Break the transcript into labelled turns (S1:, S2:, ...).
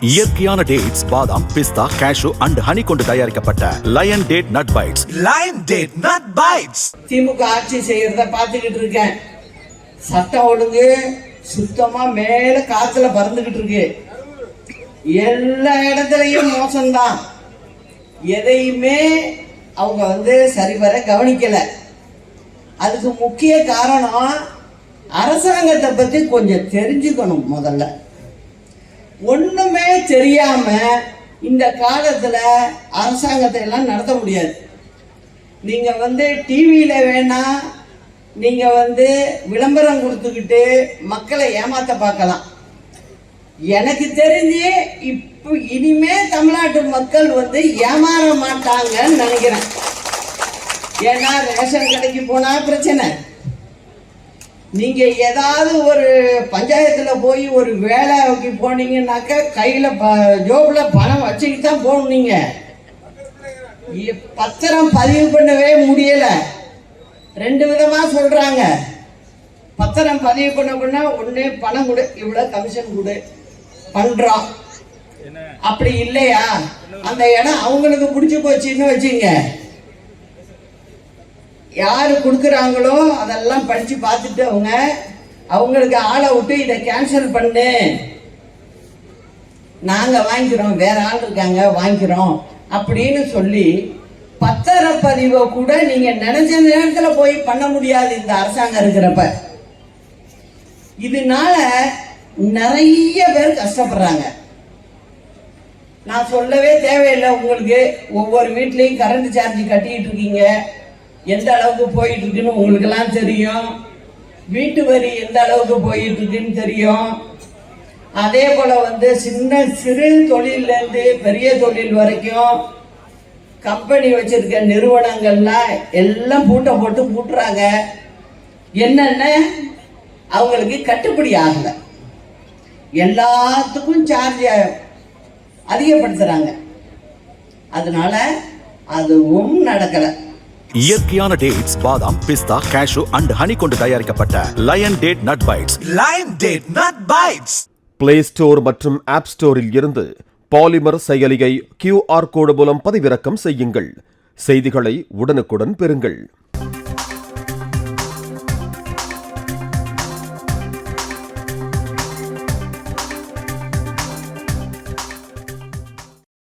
S1: இயற்கையான டேட்ஸ், பாதாம், பிஸ்தா, cash and honey கொண்டு தயாரிக்கப்பட்ட lion date nut bytes.
S2: Lion date nut bites.
S3: DMK ஆட்சி செய்யறத பார்த்துக்கிட்டு இருக்கேன். சட்டம் ஒழுங்கு சுத்தமா மேல காத்துல பறந்துகிட்டு இருக்கு. எல்லா இடத்துலயும் மோசம்தான். எதையுமே அவங்க சரிவர கவனிக்கல. அதுக்கு முக்கிய காரணம் அரசாங்கத்தை பத்தி கொஞ்சம் தெரிஞ்சுக்கணும். முதல்ல ஒண்ணுமே தெரியாம இந்த காலத்துல அரசாங்கத்தை எல்லாம் நடத்த முடியாது. நீங்க டிவியில வேணா நீங்க விளம்பரம் கொடுத்துக்கிட்டு மக்களை ஏமாத்த பார்க்கலாம். எனக்கு தெரிஞ்சு இப்ப இனிமே தமிழ்நாட்டு மக்கள் ஏமாற மாட்டாங்கன்னு நினைக்கிறேன். ஏன்னா ரேஷன் கடைக்கு போனா பிரச்சனை, நீங்க ஏதாவது ஒரு பஞ்சாயத்துல போய் ஒரு வேலைக்கு போனீங்கன்னாக்க கையில ஜோப்ல பணம் வச்சுக்கிட்டு தான் போகணும். நீங்க பத்திரம் பதிவு பண்ணவே முடியல. ரெண்டு விதமா சொல்றாங்க. பத்திரம் பதிவு பண்ண ஒண்ணு பணம் கொடு, இவ்வளவு கமிஷன் கொடு, பண்றோம். அப்படி இல்லையா அந்த இடம் அவங்களுக்கு பிடிச்சு போச்சுன்னு வச்சுங்க, யாரு கொடுக்குறாங்களோ அதெல்லாம் படிச்சு பார்த்துட்டு அவங்களுக்கு ஆளை விட்டு இதை கேன்சல் பண்ணு, நாங்க வாங்கிக்கிறோம், வேற ஆள் இருக்காங்க வாங்கிக்கிறோம் அப்படின்னு சொல்லி பத்திரப்பதிவை கூட நீங்க நினைச்ச நேரத்துல போய் பண்ண முடியாது இந்த அரசாங்கம் இருக்கிறப்ப. இதனால நிறைய பேர் கஷ்டப்படுறாங்க. நான் சொல்லவே தேவையில்லை. உங்களுக்கு ஒவ்வொரு வீட்லயும் கரண்ட் சார்ஜ் கட்டிட்டு இருக்கீங்க, எந்த அளவுக்கு போயிட்டு இருக்குன்னு உங்களுக்கு எல்லாம் தெரியும். வீட்டு வரி எந்த அளவுக்கு போயிட்டு இருக்குன்னு தெரியும். அதே போல சிறு தொழில இருந்து பெரிய தொழில் வரைக்கும் கம்பெனி வச்சிருக்க நிறுவனங்கள்லாம் எல்லாம் பூட்டை போட்டு பூட்டுறாங்க. என்னென்ன அவங்களுக்கு கட்டுப்படி ஆகல, எல்லாத்துக்கும் சார்ஜ் அதிகப்படுத்துறாங்க. அதனால அதுவும் நடக்கல.
S1: இயற்கையான டேட்ஸ், பாதாம், பிஸ்தா, கேஷு அண்ட் ஹனி கொண்டு தயாரிக்கப்பட்ட lion date nut bytes.
S2: Lion date nut Bites.
S4: Play Store மற்றும் ஆப் ஸ்டோரில் இருந்து பாலிமர் செயலியை QR கோடு மூலம் பதிவிறக்கம் செய்யுங்கள். செய்திகளை உடனுக்குடன் பெறுங்கள்.